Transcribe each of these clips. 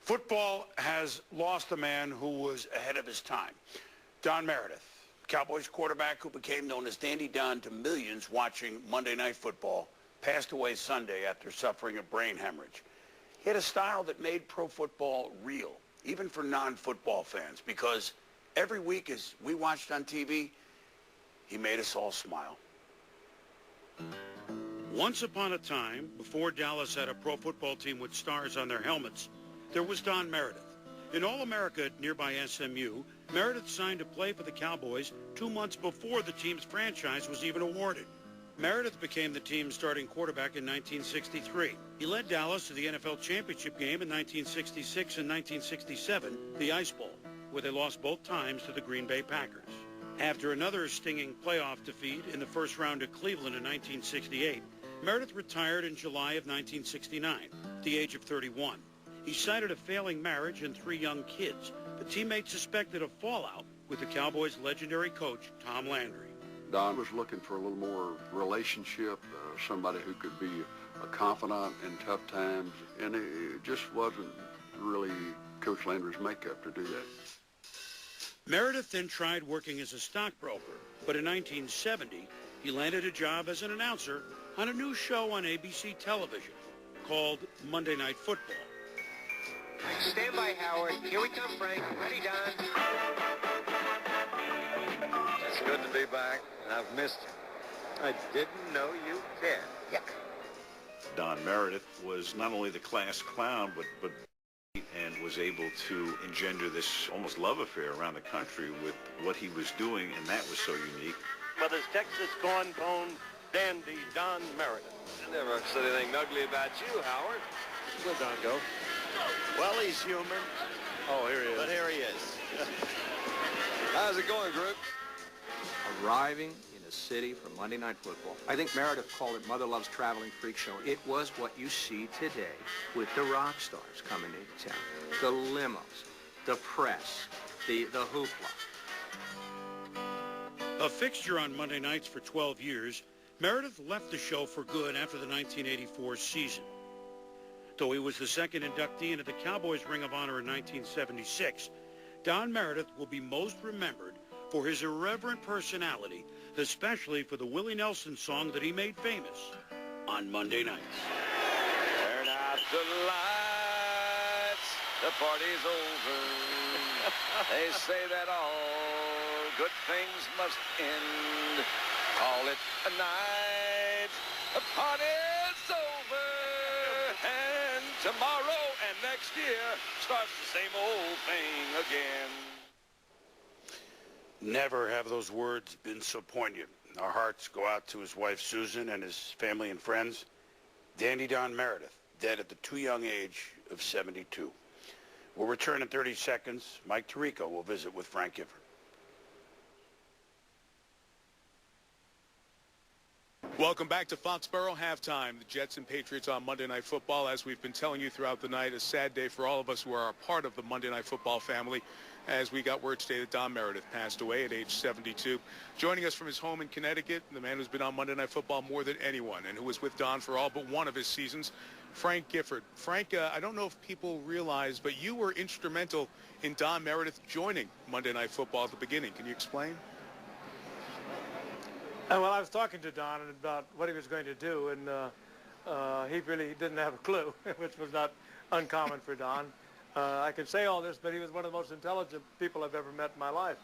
Football has lost a man who was ahead of his time. Don Meredith, Cowboys quarterback who became known as Dandy Don to millions watching Monday Night Football, passed away Sunday after suffering a brain hemorrhage. He had a style that made pro football real, even for non-football fans, because every week as we watched on TV, he made us all smile. Once upon a time, before Dallas had a pro football team with stars on their helmets, there was Don Meredith. In All-America at nearby SMU, Meredith signed to play for the Cowboys 2 months before the team's franchise was even awarded. Meredith became the team's starting quarterback in 1963. He led Dallas to the NFL championship game in 1966 and 1967, the Ice Bowl, where they lost both times to the Green Bay Packers. After another stinging playoff defeat in the first round at Cleveland in 1968, Meredith retired in July of 1969, at the age of 31. He cited a failing marriage and 3 young kids, but teammates suspected a fallout with the Cowboys' legendary coach, Tom Landry. Don was looking for a little more relationship, somebody who could be a confidant in tough times, and it just wasn't really Coach Landry's makeup to do that. Meredith then tried working as a stockbroker, but in 1970, he landed a job as an announcer on a new show on ABC television called Monday Night Football. Stand by, Howard. Here we come, Frank. Ready, Don? It's good to be back, and I've missed you. I didn't know you cared. Yuck. Don Meredith was not only the class clown, but and was able to engender this almost love affair around the country with what he was doing, and that was so unique. Mother's Texas corn-pone dandy Don Meredith. I never said anything ugly about you, Howard. Where'd Don go? Well, he's human. Oh, here he is. But here he is. How's it going, group? Arriving in a city for Monday Night Football. I think Meredith called it Mother Love's Traveling Freak Show. It was what you see today with the rock stars coming into town. The limos, the press, the hoopla. A fixture on Monday nights for 12 years, Meredith left the show for good after the 1984 season. Though he was the second inductee into the Cowboys Ring of Honor in 1976, Don Meredith will be most remembered for his irreverent personality, especially for the Willie Nelson song that he made famous on Monday nights. Turn out the lights, the party's over. They say that all good things must end. Call it a night, the party's over. And tomorrow and next year starts the same old thing again. Never have those words been so poignant. Our hearts go out to his wife, Susan, and his family and friends. Dandy Don Meredith, dead at the too young age of 72. We'll return in 30 seconds. Mike Tirico will visit with Frank Gifford. Welcome back to Foxborough Halftime. The Jets and Patriots on Monday Night Football. As we've been telling you throughout the night, a sad day for all of us who are a part of the Monday Night Football family, as we got word today that Don Meredith passed away at age 72. Joining us from his home in Connecticut, the man who's been on Monday Night Football more than anyone and who was with Don for all but one of his seasons, Frank Gifford. Frank, I don't know if people realize, but you were instrumental in Don Meredith joining Monday Night Football at the beginning. Can you explain? Well, I was talking to Don about what he was going to do, and he really didn't have a clue, which was not uncommon for Don. I can say all this, but he was one of the most intelligent people I've ever met in my life.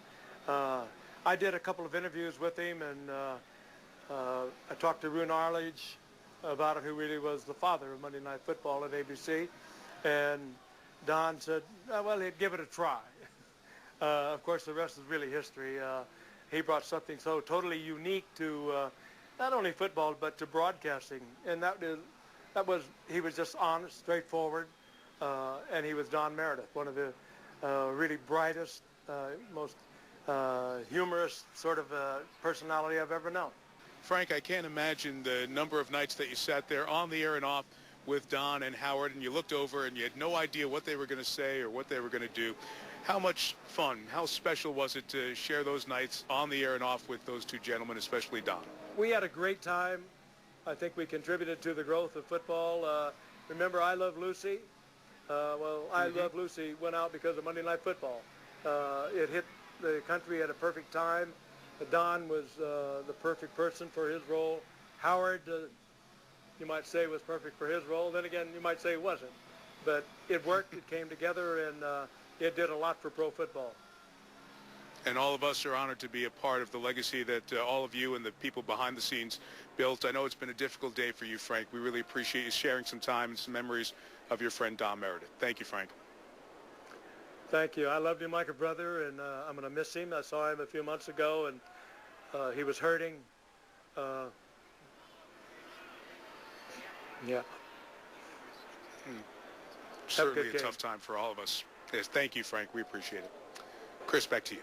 I did a couple of interviews with him, and I talked to Roone Arledge about it, who really was the father of Monday Night Football at ABC. And Don said, well, he'd give it a try. Of course, the rest is really history. He brought something so totally unique to not only football, but to broadcasting. And he was just honest, straightforward, and he was Don Meredith, one of the really brightest, most humorous sort of personality I've ever known. Frank, I can't imagine the number of nights that you sat there on the air and off with Don and Howard, and you looked over and you had no idea what they were going to say or what they were going to do. How much fun, how special was it to share those nights on the air and off with those two gentlemen, especially Don? We had a great time. I think we contributed to the growth of football. Remember I Love Lucy? Well, I Love Lucy went out because of Monday Night Football. It hit the country at a perfect time. Don was the perfect person for his role. Howard, you might say, was perfect for his role. Then again, you might say it wasn't. But it worked, it came together, and it did a lot for pro football. And all of us are honored to be a part of the legacy that all of you and the people behind the scenes built. I know it's been a difficult day for you, Frank. We really appreciate you sharing some time and some memories of your friend Don Meredith. Thank you, Frank. Thank you. I loved him like a brother, and I'm going to miss him. I saw him a few months ago, and he was hurting. Yeah. Certainly a tough time for all of us. Yes, thank you, Frank. We appreciate it. Chris, back to you.